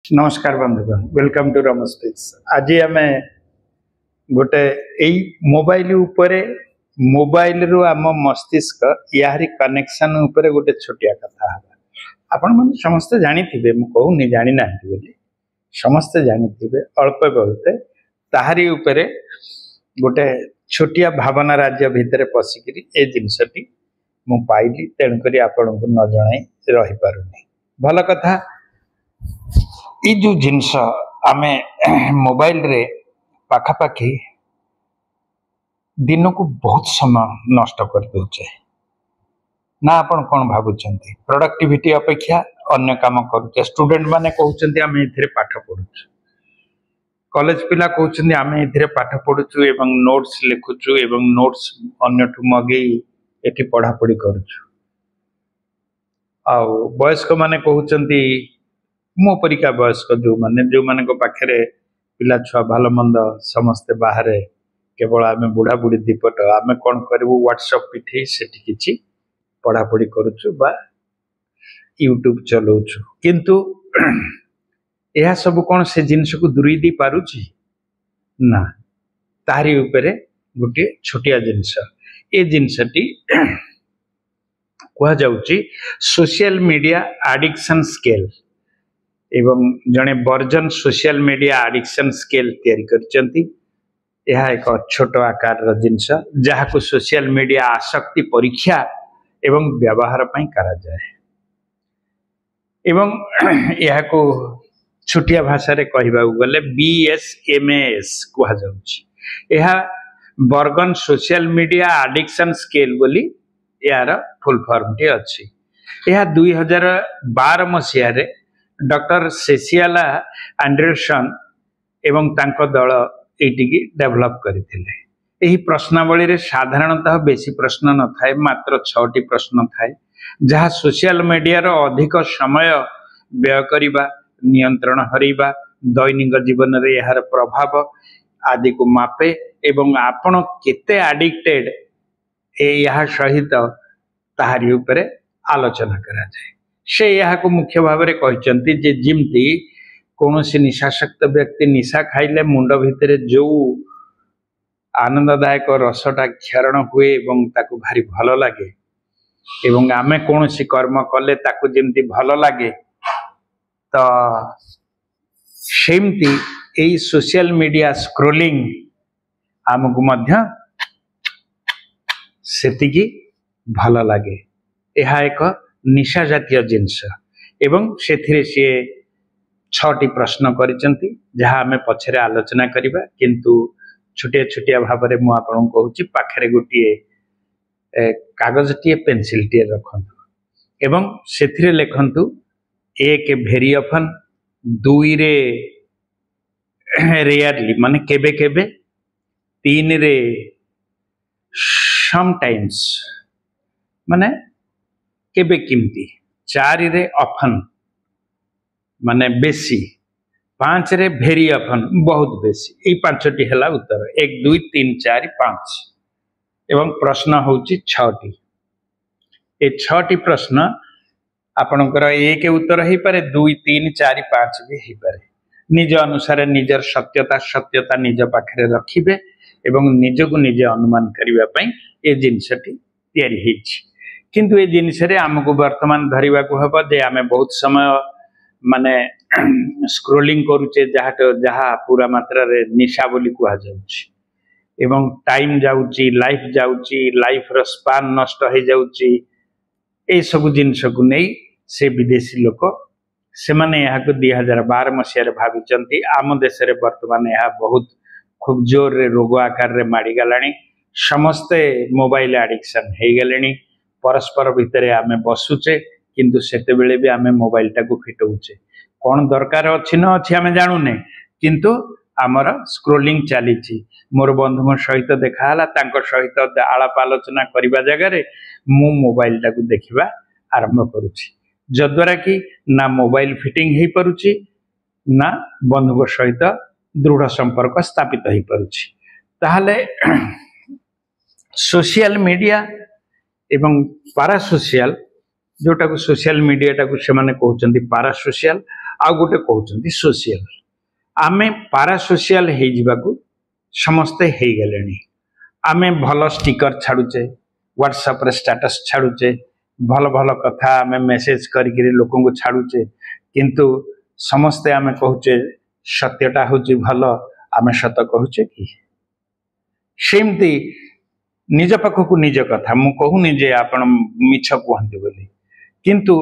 नमस्कार बंधुगण, welcome to Ramesh pics. आज आम गोटे यही मोबाइल उपरे मोबाइल रु आम मस्तिष्क यारी कनेक्शन उपरे गोटे छोटिया कथा आपण मन समस्ते जानी थिबे, मु कहूनी जानी नांती बोली, समस्ते जानी थिबे अल्प बहुते ताहारी उपरे गोटे छोटिया भावना राज्य भितर पशिकरी ए जिनसटी मु पाइली, तेणुकरी आपण को न जणाई रही पारुनी। भल कथा ये जो जिनस आमे मोबाइल रे पाखापाखी दिन को बहुत समय नष्ट कर दौचे ना। आपण कौन भावुंट प्रोडक्टिविटी अपेक्षा अन्य काम करुचे। स्टूडेंट माने कहउचंती आमे इथिरे पाठ पढुछु, कॉलेज पिला कहउचंती आमे इथिरे पाठ पढुछु एवं नोट्स लिखुछु एवं नोट्स अन्यठु मगे एठी पढ़ा पढ़ी करुछु। आ वयस्क माने कहउचंती मो परिका वयस्क जो माने को पाखरे पिला छुआ भल मंद समस्ते बाहर केवल आमे बुढ़ा बुढ़ी दीपट आमे कौन करू व्हाट्सएप पिठे सेठी किछि पढ़ा पढ़ी करुछु बा यूट्यूब चलाउछु, किंतु यह सब कौन से जिनस को दूरी दी पारुछि ना। तारी उपरे गोटे छोटिया जिनस ए जिनसटी कह जाउछि सोशल मीडिया एडिक्शन स्केल एवं जड़े version social media addiction scale तैयारी करचंती। यह एक छोट आकार जिनस जहाँ को सोशल मीडिया आसक्ति परीक्षा एवं व्यवहार पई करा जाए एवं यह को छुटिया भाषा रे कहबा गले BSMAS कहा जाउछि। यह वर्गन सोशल मीडिया एडिक्शन स्केल बोली यार फुल फॉर्म टी अछि। यह 2012 मसीहा रे डॉक्टर सेसियाला एंडरसन एवं तांको दल एटिकी डेवलप करथिले। एही प्रश्नावली रे साधारणतः बेसी प्रश्न न थाए, मात्र 6टी प्रश्न थाए जहाँ सोशल मीडिया रो अधिक समय व्यय करिबा, नियंत्रण हरिबा, दैनिक जीवन रे यार प्रभाव आदि को मापे एवं आपण केते एडिक्टेड यह सहित ताहारी उपरे आलोचना करा जाए। से यहाँ को मुख्य भाव में कहते जे जिमती कौन सी निशासक्त व्यक्ति निशा खाइले मुंड भितर जो आनंददायक रसटा क्षरण हुए एवं ताको भारी भल लगे एवं आमे कौन सी कर्म कले ताको जिमती भल लगे, तो सेमती एई सोशल मीडिया स्क्रोलिंग आमको मध्य सेतिकी भल लगे। यह एक निशा जातीय जिनस एवं सेथिरे सी 6टी प्रश्न करिसंती जहाँ आमे पछरे आलोचना करिबा, किंतु छोटिया छोटिया भाव में मु आपन कहूची पाखरे गोटिए कागजटीए पेंसिलटीए रखंतु एवं सेथिरे लेखंतु 1 वेरी ऑफन, 2 रे रेयरली माने केबे केबे, 3 रे समटाइम्स माने केबे किमती, 4 रे ऑफन माने बेसी, 5 रे वेरी ऑफन बहुत बेसी। ए 5टी हला उत्तर 1 2 3 4 5 एवं प्रश्न होउची 6टी। ए 6टी प्रश्न आपनकर 1 उत्तर ही पारे, 2 3 4 5 भी ही पारे। निज अनुसार निजर सत्यता निज पाखरे रखिबे एवं निज को निजे अनुमान करिबा पई ए जिनसटी तैयारी हिच। किंतु ए जिनिस रे हमको वर्तमान धरिबा को हबो जे आमे बहुत समय माने स्क्रोलिंग करूचे जहा पूरा मात्रा रे निशा बोली कहा जाउची एवं टाइम जाउची, लाइफ रो स्पान नष्ट हो जाउची। ए सब जिनिस को नै से विदेशी लोक से माने यहाँ को 2012 मसीह रे भाविचंती आम देश रे वर्तमान यह बहुत खूब जोर रे रोग आकार रे माड़ी गलानी। समस्ते मोबाइल एडिक्शन हे गलेनी, परस्पर भितर आमे बसुचे किंतु सेते बेले भी आमे मोबाइल टाको फिटौचे। कौन दरकार अछि न अछि आमे जानुने, किंतु आमर स्क्रोलिंग चलीची। मोर बंधु सहित देखाला, तांको सहित आलाप आलोचना करिबा जगह रे मु मोबाइल टाको देखिबा आरंभ करूची, जद्वारा कि ना मोबाइल फिटिंग हे परुची ना बंधु सहित दृढ़ संपर्क स्थापित हो पारुची। ताहले सोशल मीडिया एवं पारासोशियल जोटा को सोशल मीडिया टाको से माने कहउचंती पारासोशियल आउ गोटे कहते सोशियल आमे पारासोशियल हो जावाकू समस्ते हो गले आमे भल स्टिकर छाड़ुचे व्हाट्सएप रे स्टेटस छाड़ुचे भल भल कथा आमे मेसेज करके लोक छाड़ुचे किंतु समस्ते आमे कहूचे सत्यटा हूँ भल आमे सत कहूचे कि सेमती निज पाखक निज कथा मु कहूनी जे आपण मिछ कहते बोली किंतु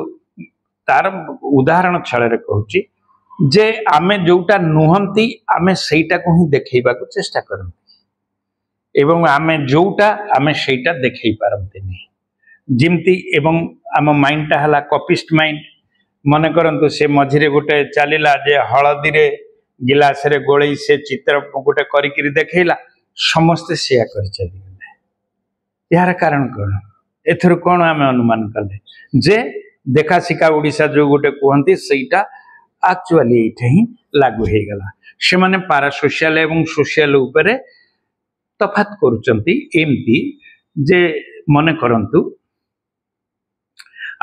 तार उदाहरण छल कहूची जे आमे जोटा नुहंती आमे सेटा को ही देखैबा को चेष्टा करंती एवं आमे जोटा आमे सेटा देखै पारंती जिमती एवं आम माइंड टा हला कॉपिस्ट माइंड मन करंतु से मझिरे गोटे चलीला जे हळदी रे गिलास रे गोळई से चित्र गोटे करिकिरी देखैला समस्ते सेया कर चली गले यार कारण कोन एथर कोन आमे अनुमान कले जे देखा सिका ओडिसा जो गोटे कहंती सेटा एक्चुअली एठे ही लागू हे गला से माने पारासोशियल एवं सोशियल उपरे तफात करूचंती एमती जे मने करंतु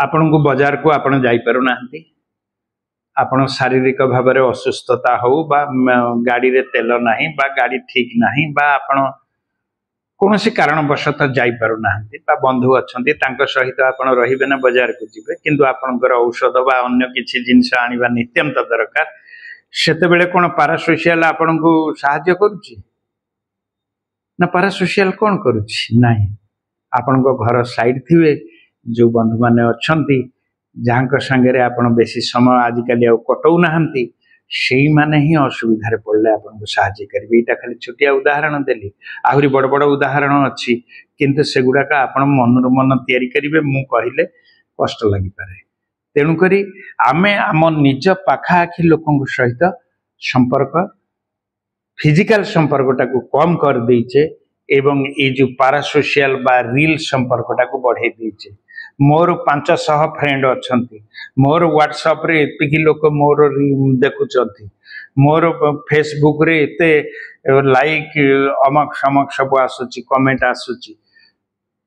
आपण को बाजार को आपण जाई पारु नाहंती आपण शारीरिक भाव में असुस्थता हो बा गाड़ी रे तेल नाही बा गाड़ी ठीक नाही बा आपण कौनसी कारणवशत जाई पारु नाहंती बा बंधु अछंती तांको सहित आपण रहिबे ना बाजार को जिबे किंतु आपणकर औषध बा अन्य किछि जिंस आनिबा नित्यंत दरकार सेते बेले कोन पारासोशियल आपण को सहाय्य करूची ना पारासोशियल कोन करूची नाही आपण को घर साइड थिवे जो बंधु माने अछंती जहाँ संगे आपण बेसी समय आजिकल कटौ नाहंती सेई माने ही असुविधा पड़े आपन को साहाय्य करेंगे यहाँ खाली छोटिया उदाहरण देली आहरी बड़ बड़ उदाहरण अच्छी किंतु सेगुड़ाक आपण मन मन तैयारी करेंगे मु कहले कष्ट लगी पारे तेणुकरी आमे आम निज पाखाआखि लोक सहित संपर्क फिजिकल संपर्कटा को कम कर देचे एवं ये जो पारासोशियल बा रिल संपर्कटा को बढ़े देचे मोर 500 फ्रेंड अच्छंती मोर व्हाट्सएप रे एतिकी लोक मोर देखुचंती मोर फेसबुक रे एते लाइक अमक समक सब आसुची कमेंट आसुची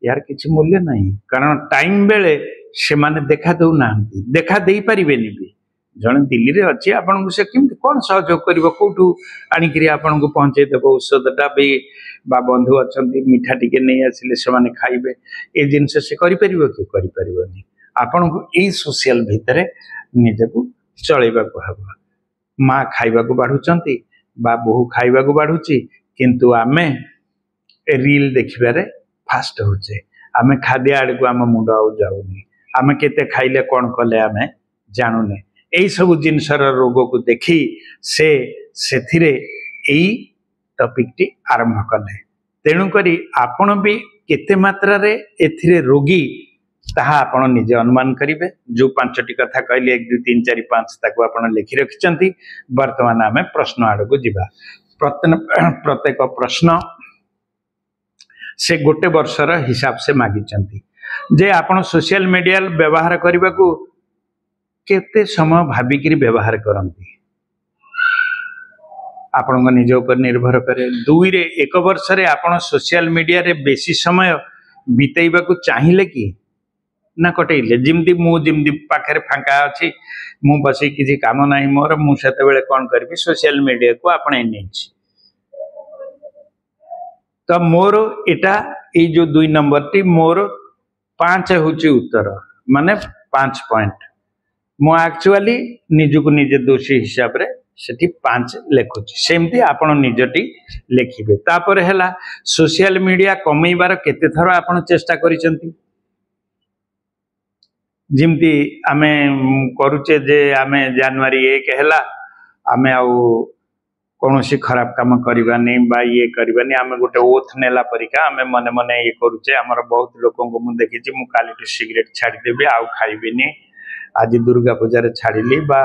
यार किछि मूल्य नहीं कारण टाइम बेले से माने देखा दउ नांती देखा देई परिबेनी भी जण दिल्ली रे अछि आपन को से किमति कोन सहयोग करबो कोठू आनी करी आपन को पहुंचे देबो औषधटा भी बा बंधु अछंती मिठा टिके नहीं आसिले से माने खाइबे ए जिंस से करि परिबो कि करि परिबोनी आपन को ए सोशल भितरे निजको चलेबा को हबो माँ खाइबा को बाढुचंती बा बहु खाइबा को बाढुची किंतु आमे रील देखिबारे फास्ट होचे आमे खाद्य आड़ को आम मुंड आउ जाउनी आमे केते खाइले कोन कले आमे जानुने एई सब जिनसर रोग को देखी सेथिरे एई टॉपिक टी आरंभ कले तेणु करी आपण भी केते मात्रा रे एथिरे रोगी ताहा आपण निजे अनुमान करिवे जो पांचटी कथा कहली 1 2 3 4 5 ताको आपण लिखि रखिचंती वर्तमान आमे प्रश्न आड़ को जिबा प्रत्येक प्रश्न से गोटे वर्षर हिसाब से मागिचंती जे आपण सोशल मीडिया व्यवहार करबा को केते समय भाबिकी व्यवहार करती आपण निज ऊपर निर्भर करे 2 रे 1 वर्ष रे आपण सोशल मीडिया रे बेसी समय बितेइबा को चाहिए कि ना कटेइले जिमती मु जिमती पाखरे फांका अछि मु बसी किछि काम नाही मोर मु सेते बेले कोन करबी सोशल मीडिया को आपणे नेछि तो मोर एटा ए जो 2 नंबर टी मोर 5 होची उत्तर माने 5 पॉइंट मु एक्चुअली निजको निजे दोषी हिसाब रे सेठी 5 लेखुची सेमती आपण निजटी लेखिबे तापर हैला सोशल मीडिया कमैबार केते थर आपण चेष्टा करिसंती जिमती आमे करूचे जे आमे जनवरी 1 हैला आमे आउ कोनोसी खराब काम करबानी बा ये करबानी आमे गोटे ओथ नेला परिका आमे मने मने ये करूचे हमर बहुत लोकन को मु देखिची मु कालीटू सिगरेट छाडी देबे आउ खाइबिनी आज दुर्गा पूजा रे छाड़िली बा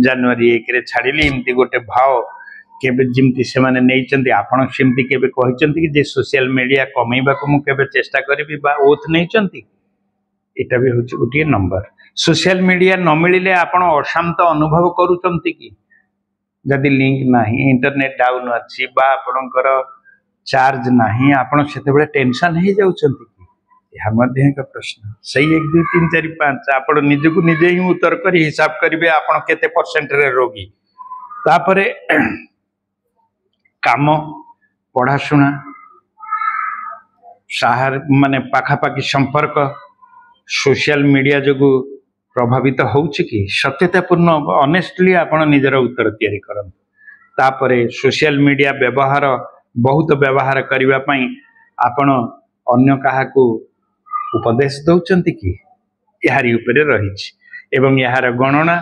जनवरी 1 रे छाड़िली इमती गोटे भाव केबे जिमती से माने नैचंती आपण सिमती केबे कहिचंती कि जे सोशल मीडिया कमैबा को मु केबे चेष्टा करबी बा ओथ नैचंती एटा भी होची गोटे नंबर सोशल मीडिया न मिलिले आपण अशांत अनुभव करूचंती कि जदि लिंक नाही इंटरनेट डाउन अछि बा आपणकर चार्ज नाही आपण सेते बेले टेंशन हे जाउचंती कि यह मध्य एक प्रश्न सही 1 2 3 4 5 आपण निजକୁ निजे ही उत्तर करी हिसाब करिवे आपण केते परसेंट रे रोगी तापरे काम पढ़ाशुना साहार माने पाखापाखि संपर्क सोशल मीडिया जो प्रभावित होउछि कि सत्यतापूर्ण ऑनेस्टली आपण निजर उत्तर तैयारी करन तापरे सोशल मीडिया व्यवहार बहुत व्यवहार करिवा पई आपण अन्य काहाकू उपदेश दउचंती कि यारी उपरे रहिछि एवं यार गणना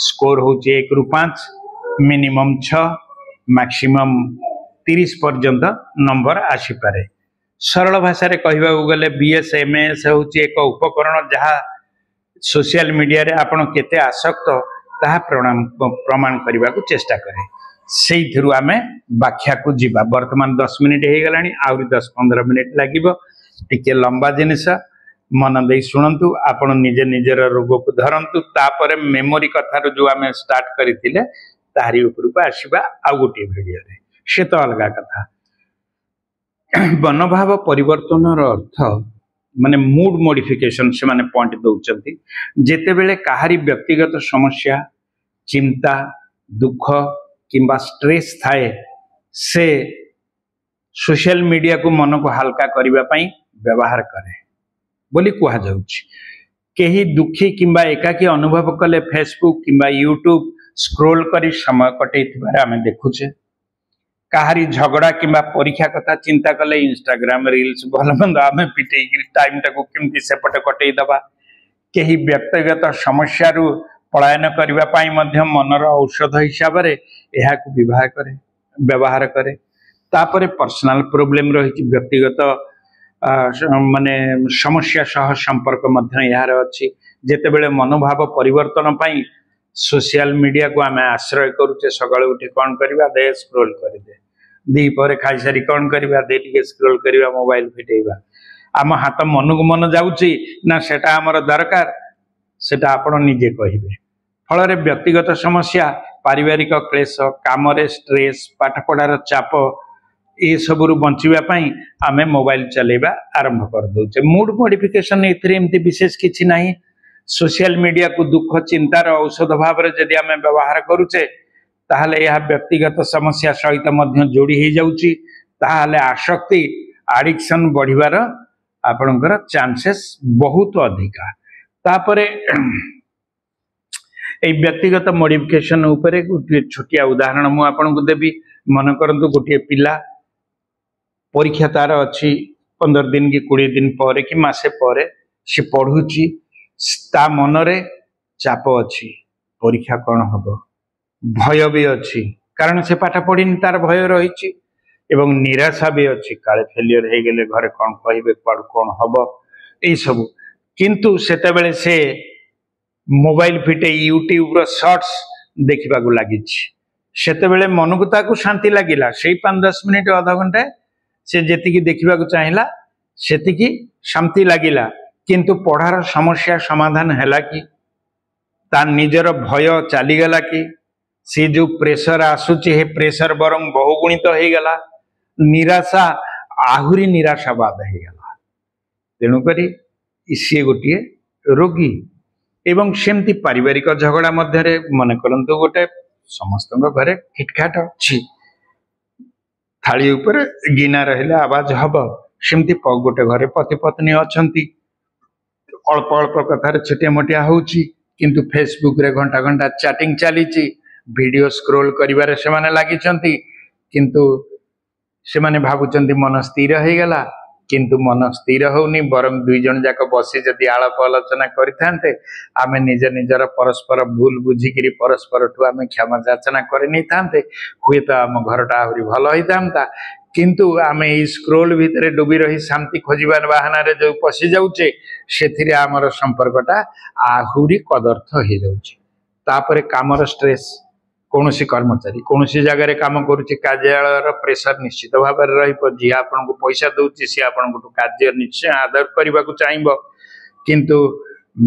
स्कोर होउछि 1 रु 5 मिनिमम 6 मैक्सिमम 30 पर्यंत नंबर आसी पारे सरल भाषा रे कहबा गले बीएसएमएस होउछि एक उपकरण जहा सोशल मीडिया रे आपण केते आसक्त ताहा प्रमाण करबा को चेष्टा करे सेई थिरु आमे व्याख्या को जीवा वर्तमान 10 मिनिट हे गलानी आउरी 10 15 मिनिट लागिबो टिके लंबा जिनिस मन दे शुणु आपण निजे निजर रोग को धरतु तापर मेमोरी कथार जो आम स्टार्ट करथिले तारी ऊपर को आसीबा आ गोटे भिडियो रे से तो अलग कथा मनोभाव परिवर्तन अर्थ माने मूड मॉडिफिकेशन से माने पॉइंट दउचंती जेते बेले काहारी व्यक्तिगत समस्या चिंता दुख किंबा स्ट्रेस थाए से सोशल मीडिया को मन को हल्का करबा पई व्यवहार करे बोली कहा जाउछि केही दुखी किंबा एकाकी अनुभव कले फेसबुक किंबा यूट्यूब स्क्रोल करी समय कटैथिबार आमे देखुछे काहारी झगड़ा किंबा परीक्षा कथा चिंता कले इंस्टाग्राम रील्स भलमंद आमे पिटै टाइम टाको केमती सेपटे कटै दबा केही व्यक्तिगत समस्या रु पलायन करबा पई मध्य मनर औषध हिसाब रे एहा को व्यवहार करे तापरे पर्सनल प्रॉब्लम रही व्यक्तिगत माने समस्या सह संपर्क मध्य यार अच्छी जेतेबेले मनोभाव परिवर्तन पाई सोशल मीडिया को आमे आश्रय करूचे सकाळ उठी कौन करबा दे स्क्रोल कर दे दी पर खाई सारी कौन करबा दे टिके स्क्रोल करबा मोबाइल फिटेबा आम हाथ मन को मन जाउची ना सेटा हमर दरकार सेटा आपण निजे कहिबे फल रे व्यक्तिगत समस्या पारिवारिक क्लेश काम रे स्ट्रेस पाठ पढ़ार चाप ये सब बंचिबा पई आमे मोबाइल चलेबा आरंभ कर दोचे मूड मॉडिफिकेशन एथरे एमती विशेष किछि नाही सोशल मीडिया को दुख चिंतार औषध भाव रे यदि आमे व्यवहार करूचे ताहले यह व्यक्तिगत समस्या सहित मध्य जोड़ी हो जाउची ताहले आसक्ति एडिक्शन बढ़िबार आपनकर चांसेस बहुत अधिका तापरे ए व्यक्तिगत मॉडिफिकेशन उपरे गोटे छोटिया उदाहरण मु आपन को देबी मन करंतु गोटे पिला परीक्षा तार अच्छी 15 दिन कि 20 दिन पर कि मासे पर से पढ़ुची ता मनरे चाप अच्छी परीक्षा कौन हम भय भी अच्छी कारण से पाठ पढ़ी तार भय रही एवं निराशा भी अच्छी काले फेलियर हो गले घरे कौन कहे कौन हम यही सब किंतु सेतेबेले से मोबाइल फिटे यूट्यूब रो शॉर्ट्स देखा लगी सेतेबेले मन को ताकू शांति लगिला से 5-10 मिनिट आधा घंटा से जेतिकी देखा चाहिला सेतिकी शांति लगिला किंतु पढ़ार समस्या समाधान हैला कि तार निजर भय चलीगला कि सी जो प्रेशर आसुची हे प्रेशर बरंग बहुगुणित हो गला निराशा आहुरी निराशावाद हो गला तेणुकरी सी गोटे रोगी एवं सेमती पारिवारिक झगड़ा मध्य मन करंतु गोटे समस्त घरे खिटखाट अच्छी थाली ऊपर गिना रहिले आवाज हब सेमती गोटे घरे पति पत्नी अच्छी अल्प अल्प कथार छटिया मोटिया होउची किंतु फेसबुक रे घंटा घंटा चैटिंग चली वीडियो स्क्रोल करिवारे से माने लागि छंती किंतु से माने भाबुचंती मन स्थिर हो गला किंतु मन स्थिर होनी बरं दुई जन जाक बसी जदि आलाप आलोचना करिथांते आमे निज निजर परस्पर भूल बुझिकिरी परस्पर ठु आमे क्षमा याचना करि नै थांते हुए तो आम घरटा आहुरी भल होई थांता किंतु आमे ई स्क्रोल भितरे डुबी रही शांति खोजिबार बहाना रे जो पसी जाउचे सेथिरे आमर संपर्कटा आहुरी कदर्थ हो जाउचे तापरे कामर स्ट्रेस कौनसी कर्मचारी कौनसी जगह काम करुच्चे कार्यालय प्रेशर निश्चित भाव में रही आपन को पैसा दौर सी आपन कार्य निश्चय आदर करने को चाहब किंतु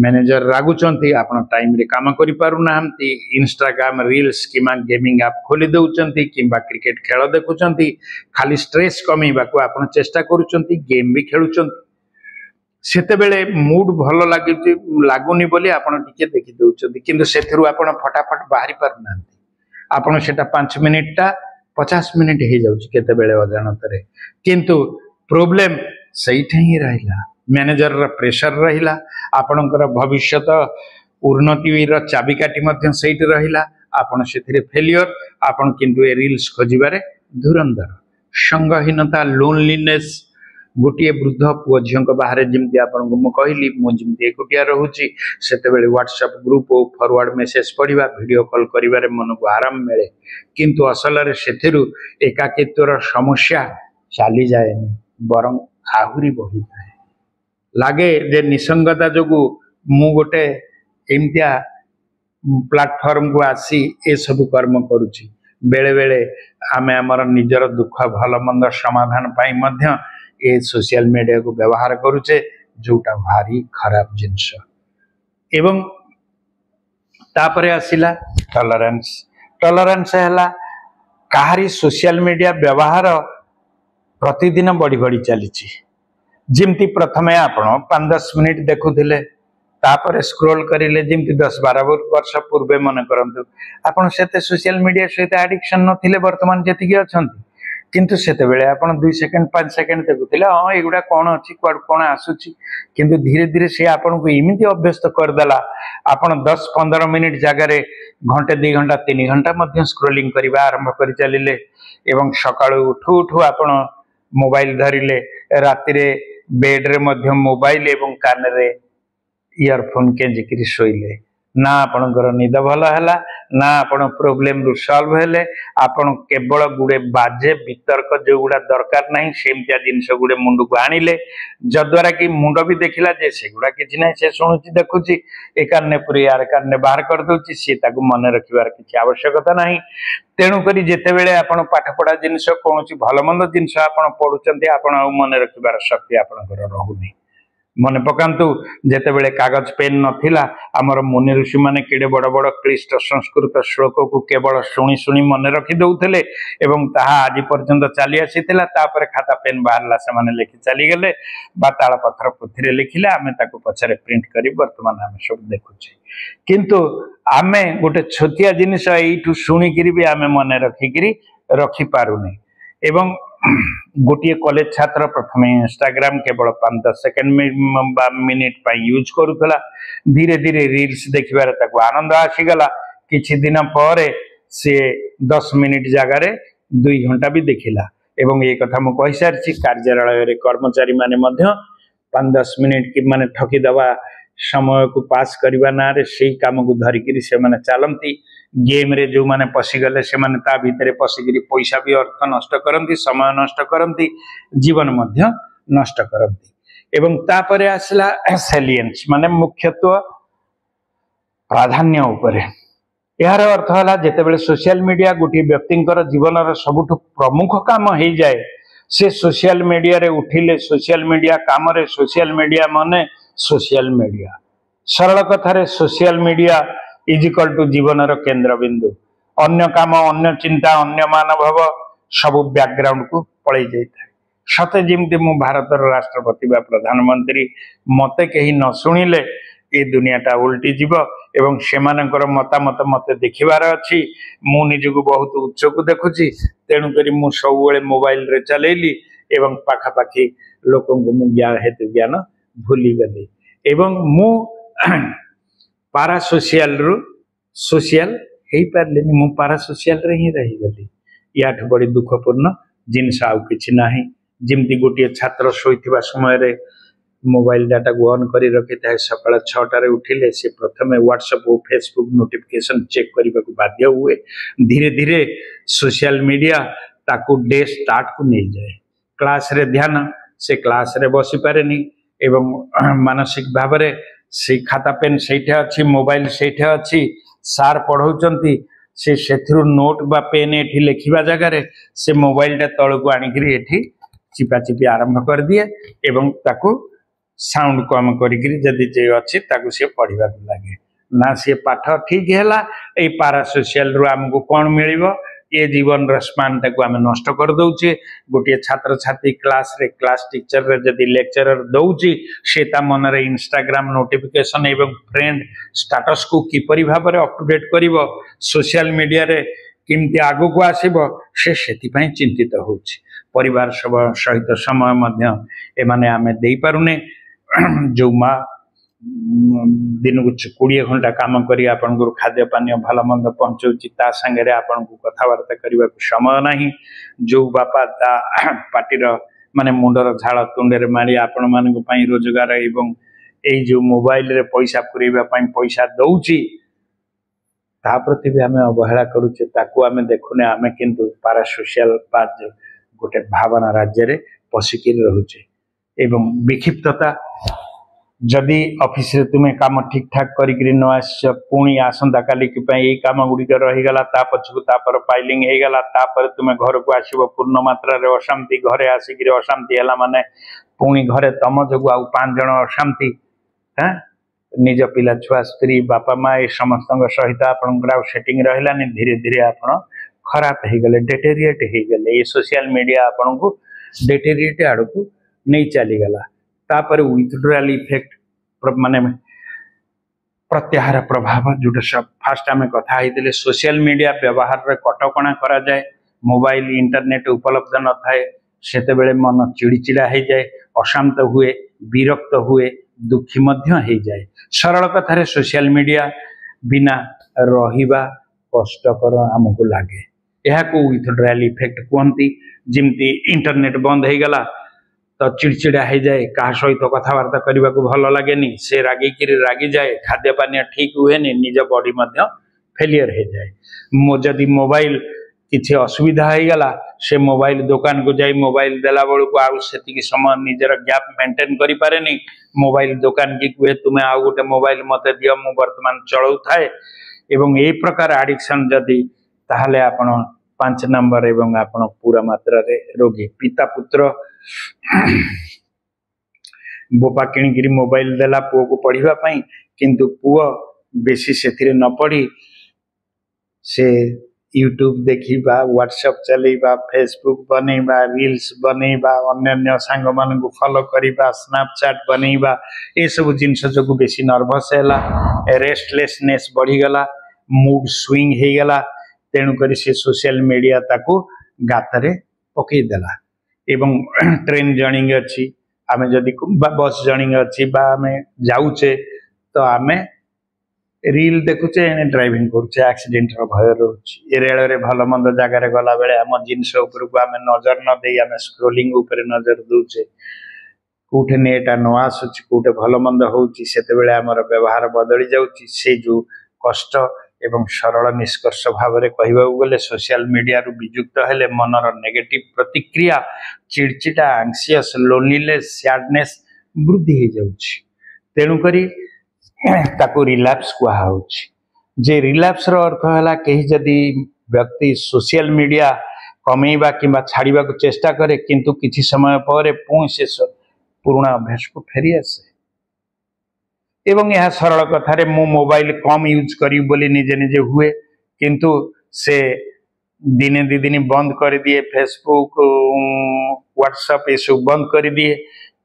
मैनेजर रागुचंती आपन टाइम रे काम करि पारु नाहंती इंस्टाग्राम रील्स किमा गेमिंग ऐप खोली दउचंती किंबा क्रिकेट खेल देखुचंती खाली स्ट्रेस कमेबा को आपन चेष्टा करूचंती गेम भी खेलुचंती सेतेबेले मूड भल लगुनि बोली आपण टिके देखि दउछथि किंतु सेथिरु आपण फटाफट बाहरी पार नांती आपण सेटा 5 मिनिट टा 50 मिनिट हे जाउछि केतेबेले अजाणतरे किंतु प्रॉब्लम सहीठे ही रहिला मैनेजर रा प्रेशर रहिला आपणकर भविष्यत उन्नति रा चाबिकाठी मध्य सहीठ रहिला आपण सेथिरे फेलियर आपण किंतु ए रील्स खोजिबारे धुरंधर संगहीनता लोनलीनेस गोटे वृद्ध पुओ झील बाहर जमी आपको कहली मुझे एकुटिया रोचे से व्हाट्सएप ग्रुप और फॉरवर्ड मेसेज पढ़ा वीडियो कॉल कर मन को आराम मिले किंतु असल से एकाकित्वर समस्या चली जाए बरं आहरी बढ़ी जाए लगे जे निसंगता जो मु गोटे एमतिया प्लाटफॉर्म को आसी ए सब कर्म करुची बेले बेले आमे हमर निजर दुख भल मंद समाधान पाई मध्य ए सोशल मीडिया को व्यवहार करुचे जोटा भारी खराब जिनस एवं तापरे आसिला टॉलरेंस टॉलरेंस हैला काहारी सोशल मीडिया व्यवहार प्रतिदिन बढ़ी बढ़ी चली जिमती प्रथमे आपण 5-10 मिनिट देखुथिले तापर स्क्रोल करिले जिमती 10-12 वर्ष पूर्वे मन करंतु आपण सेते सोशल मीडिया सहित एडिक्शन नथिले वर्तमान जति अछंती किंतु सेते बेले आपण 2 सेकंड 5 सेकंड देखुथिले हां एगुडा कोन अछि कोन आसुची किंतु धीरे धीरे से आपण को इमिति अभ्यस्त कर देला आपण 10-15 मिनिट जगह रे घंटे 2 घंटा 3 घंटा मध्य स्क्रोलिंग करबा आरंभ करि चलिले एवं सकाळु उठू उठू आपण मोबाइल धरिले राति रे बेड रे मध्य मोबाइल एवं कान रे इयरफोन के जिक्री शोइले ना आपणकर निद भल है ना आपण प्रोब्लेम रु सॉल्व हेले आपण केवल गुड़े बाजे वितर्क जो गुड़ा दरकार नहीं सेमतिया जिनस गुड़े मुंड को आनिले जद्वारा कि मुंड भी देखिला जे से गुड़ा किछि नै से सुनुची देखुची ए कान्ने पुरी यार कान्ने बाहर कर दोची से ताकू मन रखिबार किछि आवश्यकता नहीं तेणु करी जेते बेले आपण पाठ पढ़ा जिनस कोनोची भलमंद जिनस आपण पढुचंती आपण मन रखिबार शक्ति आपणकर रहुनी मन पकांतु जेते बेले कागज पेन नथिला हमर मुनि ऋषि माने केडे बड़ बड़ क्लिष्ट संस्कृत श्लोक को केवल शुणी शुणी मन रखि दउथले एवं ताहा आज पर्यंत चली आसीथिला तापर खाता पेन बाहरला से माने लिखि चली गेले बा ताळ पत्थर पुथिरे लिखिले आमे ताको पछरे प्रिंट करी वर्तमान आमे सब देखुछे किंतु आमे गोटे छोटिया जिनिस एइठु शुणी करी भी आमे मन रखि पारुनी एवं गोटे कॉलेज छात्र प्रथम इंस्टाग्राम केवल 5-10 सेकंड मिनिट यूज करूला धीरे धीरे रील्स देखिबार ताको आनंद आसीगला किछि दिन पर से 10 मिनिट जगार 2 घंटा भी देखिला एवं ये कथा मु कहि सारछि कार्यालय रे कर्मचारी माने मध्य 5-10 मिनिट कि माने ठकी दवा समय को पास करबा ना रे सेही काम को धरिकरी से माने चालंती गेम रे जो माने पसिगले से माने ता भीतरे पसिगिरी पैसा भी अर्थ नष्ट करंती समय नष्ट करंती जीवन मध्य नष्ट करंती एवं तापरे आसला सेलियंस माने मुख्यत्व प्राधान्य उपरे यार अर्थ हला जेते बेले सोशल मीडिया गोटी व्यक्तिंकर जीवन रो सबुठ प्रमुख काम हे जाए से सोशल मीडिया रे उठिले सोशल मीडिया काम रे सोशल मीडिया माने सोशल मीडिया सरल कथा रे social media is equal to जीवन रो केंद्र बिंदु अन्य काम अन्य चिंता अन्य मानव सब बैकग्राउंड को पड़े जाए सते जिमती मु भारत राष्ट्रपति बा प्रधानमंत्री मते कहीं न शुणिले ए दुनियाटा उल्टी जीव एवं सेमानकर मतामत मते देखिबार अछि मु निजको बहुत उच्च को देखुची तेणु करी मु सबुले मोबाइल रे चलेली एवं पाखापाखी लोकों को मु ज्ञान हेतु ज्ञान भूली गली एवं मु पारा सोशल रु सोशल हे पारलेनी मु पारा सोशल रे ही रही गली याठ बड़ी दुखपूर्ण जिनस आउ किछि नाही जिमती गोटे छात्र सोइथिबा समय रे मोबाइल डाटा को ऑन करी रखि थाए सकाळ 6टा रे उठिले से प्रथमे व्हाट्सएप और फेसबुक नोटिफिकेशन चेक करबा को बाध्य हुए धीरे धीरे सोशल मीडिया ताकू डे स्टार्ट को नहीं जाए क्लास रे ध्यान से क्लास रे बसी पारेनी एवं मानसिक भाव रे से खाता पेन सेठे अछि मोबाइल सेठे अछि सार पढौचंती से सेथिरु नोट बा पेन एठी लिखिबा जगह रे से मोबाइल टा तळ को आनी करी एठी चिपा चिपी आरंभ कर दिए एवं ताकू साउंड कम करी जदि जे अछि ताकू से पढिबा लगे ना से पाठ ठीक हैला ए पारा सोशल रु हमको कोन मिलिबो ये जीवन स्पान टाक आम नष्ट कर दौचे गोटे छात्र छात्री क्लास टीचर रे जदि लेक्चरर दौची से ता मन रे इंस्टाग्राम नोटिफिकेशन एवं फ्रेंड स्टेटस को किपरि भाव में अप टू डेट करिवो सोशल मीडिया रे किमती आगु को आसीबो से सेति पई चिंतित होउची परिवार सब सहित समय मध्य एमाने आमे देई पारुने जो माँ दिन को 20 घंटा काम करी आपन को खाद्य पानी भल मंद पहुंचाऊँगी ता संगे आपन को कथबार्ता करने को समय नहीं जो बापा ता पार्टीर माने मुंडर झाड़ तुंडे मारी आपण मान रोजगार एवं यही जो मोबाइल रे पैसा पुरेबा पैसा दौची ता प्रति भी आम अवहेला करुचे ताकू आम देखुने आम किंतु पारासोशियल पार्ट गोटे भावना राज्य रे पशिकी रहुचे एवं विक्षिप्तता जदि ऑफिस रे तुम्हें काम ठीक ठाक करी न आस पुणी आसंता काली ये काम गुड़िक रहीगला पछकू तापर फाइलिंग हो गला तुम्हें घर को आसब पूर्ण मात्रा रे अशांति घरे आसिक अशांति है माने पुणी घरे तम जो आउ 5 जन अशांति हाँ निज पिला छुआ स्त्री बापा माँ ये समस्त सहित आपंकर सेटिंग रही धीरे धीरे आप खराब हो गले डेटेरिएट हो गले ये सोशल मीडिया आपन को डेटेरिएट आड़ को नहीं चलीगला तापर विथड्रॉल इफेक्ट माने प्रत्याहार प्रभाव जोटा सब फास्ट आम कथा होते सोशल मीडिया व्यवहार रे कटकणा करा जाए मोबाइल इंटरनेट उपलब्ध न थाए सेते बेले मन चिड़चिड़ा हो जाए अशांत हुए विरक्त हुए दुखी मध्य हो जाए सरल कथार सोशल मीडिया बिना रहिबा कष्टकर आमको लगे यह विथड्रॉल इफेक्ट कहती जमती इंटरनेट बंद हो गला तो चिड़चिड़ा हो जाए क्या सहित कथबार्ता करने को भल लगे से रागी जाए खाद्य पानी ठीक हुए निज बॉडी फेलियर हो जाए जदि मोबाइल किसी असुविधा हो गला से मोबाइल दुकान को जाई मोबाइल देला बेलू को आउ से समय निजर गैप मेंटेन करि पारे नहीं मोबाइल दुकान की कहे तुम्हें आउ गोटे मोबाइल मत दियो मु वर्तमान चलाऊ थाए एवं यही प्रकार एडिक्शन जदि ताहले आपण 5 नंबर एवं आपण पूरा मात्रा रे रोगी पिता पुत्र बोपा किणिकी मोबाइल देला पुओ को पढ़िबा पई किंतु पुओ बेसी से न पढ़ी से यूट्यूब देखा व्हाट्सएप चलेबा फेसबुक बनैबा रील्स बनैबा अन्य सांग मान को फॉलो करवा स्नैपचैट बनैबा ये सब जिनस जो बेसी नर्भस है रेस्टलेसनेस बढ़ीगला मूड स्विंग हो गला तेणुक से सोशल मीडिया ताको गातरे पकईदेला एवं ट्रेन जर्निंग अच्छी आम जदि बस जर्निंग अच्छी आम जाऊे तो आम रील देखुचे ड्राइविंग करुचे एक्सीडेंट भय रोचे रेल रे भल मंद जगार गला बेले आम जिनस उपरको आम नजर न दे आम स्क्रोलिंग उपर नजर दूचे कौटे नेटा न आसुची कौटे भल मंद होते आमर व्यवहार बदली जाऊँगी से जो कष्ट एवं सरल निष्कर्ष भाव में कहवा गले सोशल मीडिया रु विजुक्त हेले मनर नेगेटिव प्रतिक्रिया चिड़चिड़ा एंक्सियस लोनलीनेस सैडनेस वृद्धि हो जाउछि तेणुक ताको रिलैप्स कहुछि जे रिलैप्स रो अर्थ है कहीं जदि व्यक्ति सोशल मीडिया कमेवा किंबा छाड़वा को चेष्टा करे किंतु किछि समय पर पुणी से पुराना अभ्यास को फेरी आसे एवं यह सरल कथारे मु मोबाइल कम यूज करी बोली निजे निजे हुए किंतु से दिने दी दिन बंद कर दिए फेसबुक व्हाट्सएप ये सब बंद कर दिए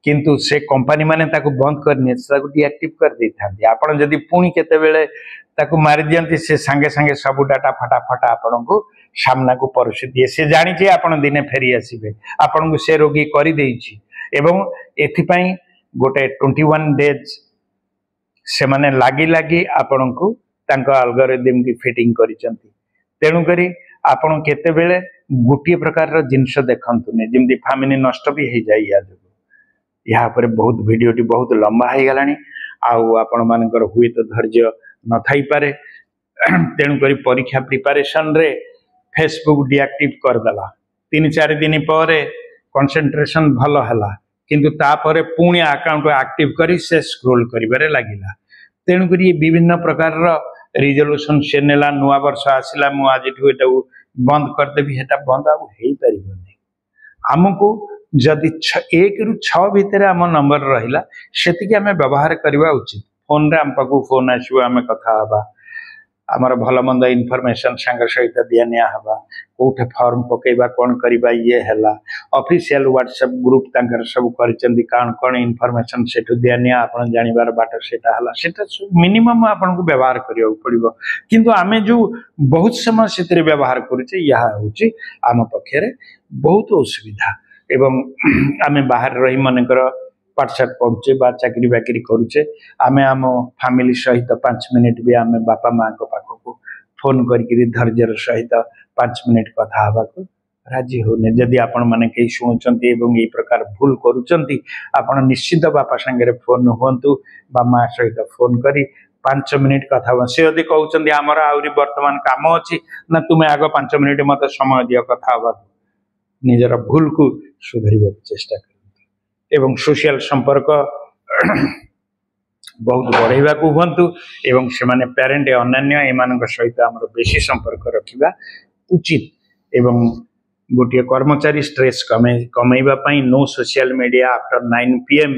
किंतु से कंपनी माने ताको बंद करनी डीएक्टिव कर दे था आपण जदि पुणी केतेबेले ताको मारी दियंती से संगे संगे सब डाटा फटाफट आपण को सामना को परोसी दिए से जानी छे आपण दिने फेरी आसीबे आपण को से रोगी करी देछि एवं एथिपाई गोटे 21 डेज से माने लागी लागी आपण को तांको एल्गोरिदम की फिटिंग करिसंती तेणु करी आपण केतेबेले गोटे प्रकार रो जिंस देखंतुने जेमती फैमिली नष्ट भी हो जाय या पर बहुत वीडियोटी बहुत लंबा हो गलानी आउ आपण मानकर हुए तो धैर्य न थाई पारे तेणु करी परीक्षा प्रिपरेशन रे फेसबुक डीएक्टिव कर देला 3-4 दिन पर कंसंट्रेशन भल हला किंतु तापरे पुणी अकाउंट एक्टिव करी से स्क्रोल करिबारे लागिला तेणु करी विभिन्न प्रकार रो रिजोल्यूशन से नेला नुआ वर्ष आसिला मु आज एटा बंद कर देबी हेटा बंद आ हेई परिबनी हमको जदि 1 रु 6 भितर आम नंबर रहिला सेतिके आमे व्यवहार करबा उचित फोन रे हम पाकू फोन आसीबो आमे कथा हबा आमर भल मंद इनफॉरमेशन सांग सहित दिया निया हवा कोठे फॉर्म पकेबा कौन करबा ये हैला ऑफिशियल व्हाट्सएप ग्रुप तांकर सब करचंदी कौन इनफॉरमेशन सेठु दिया निया आपण जानिबार बाट सेटा हला सेटा मिनिमम आपण को व्यवहार करियो पड़िबो किंतु आमे जो बहुत समय सेतरे व्यवहार करूचे यहा होची आम पक्षरे बहुत असुविधा एवं आमे बाहर रही मनकर पाठशाठ पढ़ुचे बा चाकरी बाकरी करुचे आमे आम फैमिली सहित 5 मिनिट भी आमे बापा माँ को पाखक फोन करके धैर्यर सहित 5 मिनिट कथा हवा को राजी होने जदि आपण माने कई शुणुचंती एवं ए प्रकार भूल करूचंती आपण निश्चित बापा संगे फोन हुंतु बा माँ सहित फोन करी 5 मिनिट कथा से यदि कहउचंती हमर आउरी वर्तमान काम अछि ना तुमे आगो 5 मिनिट मते समय दियो कथा हवा निजर भूल को सुधारिबा चेष्टा कर एवं सोशल संपर्क बहुत बढ़ेगा को हंतु एवं से माने पेरेंट अन्य एमान सहित आमर बेसी संपर्क रखिबा उचित एवं गोटे कर्मचारी स्ट्रेस कमेइबा पई no social media after 9 PM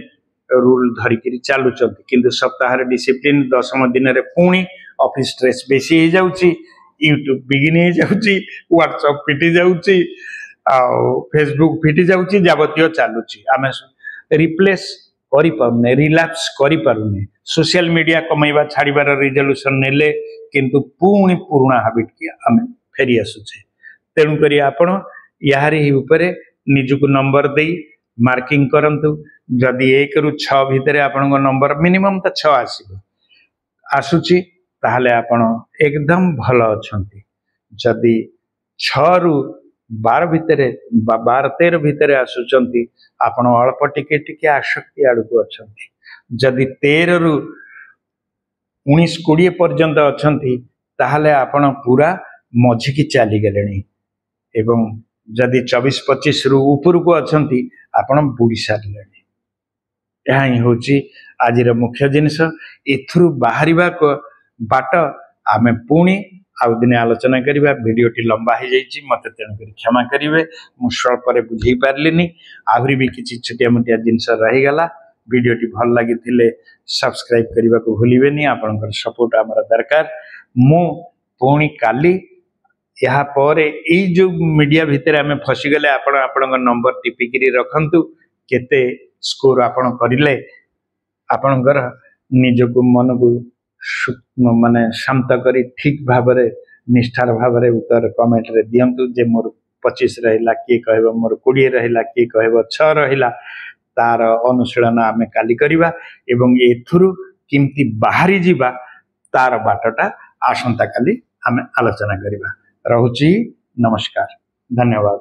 rule धरिकी चलुचंती किंतु सप्ताह डिसिप्लिन 10 दिन रे पुणी ऑफिस स्ट्रेस बेसी हो जाउची यूट्यूब बिगिन हो जाउची व्हाट्सएप फिटी जाउची आ फेसबुक फिटी जाउची जावतीय चालुची आमे रिप्लेस करि पारुने रिलैप्स करि पारुने सोशल मीडिया कमाइबा छाड़ीबार रिजोल्यूशन नेले किंतु पुणी पुराना हैबिट की आमे फेरी आसुचे तेणु करी आपण यारी उपरे निजुक नंबर देई मार्किंग करंतु जदि 1 रु 6 भितरे आपन नंबर मिनिमम तो 6 आसीबो आसुची ताहले आपण एकदम भलो अछंती जदि 6 रु 12 भितरे 12-13 भितरे आसुचंती आपण अल्प टिके टिके आसक्ति आड़को अछंती जदि 13 रु 19-20 पर्यंत अछंती ताहले आपण पूरा मझी की चाली गलेनी एवं जदि 24-25 रु ऊपर को अछंती आपण बुड़ी सारलेनी यह ही होची आजिर मुख्य जिनिस एथुरु बाहरिबा को बाट आमे पुणी आउ दिने आलोचना करिबा वीडियोटी लंबा हो जाइछि मते तेणु करी क्षमा करिवे मु स्वल्प रे बुझेई पारलिनी आहुरी भी किछि छोटिया मोटिया जिनिस रही गला वीडियोटी भल लागिथिले सब्सक्राइब करिबा को भूलिबेनी आपनकर सपोर्ट हमर दरकार मु पुणी काली यहाँ पर ए जो मीडिया भितर आमे फसी गले आपण आपन नंबर टिपिकरी रखंतु केते स्कोर आपण करिले आपनकर निजको मन को माने शांत करी ठीक भावरे निष्ठार भावरे उत्तर कमेंट रे दियंतु जे मोर 25 रहिला के कहबो मोर 20 रहिला के कहबो 6 रहिला तार अनुशीलन आमे काली करिबा एवं एथुरु किमती बाहरी जीवा तार बाटटा आसंता काली आमे आलोचना करिबा रहुची नमस्कार धन्यवाद।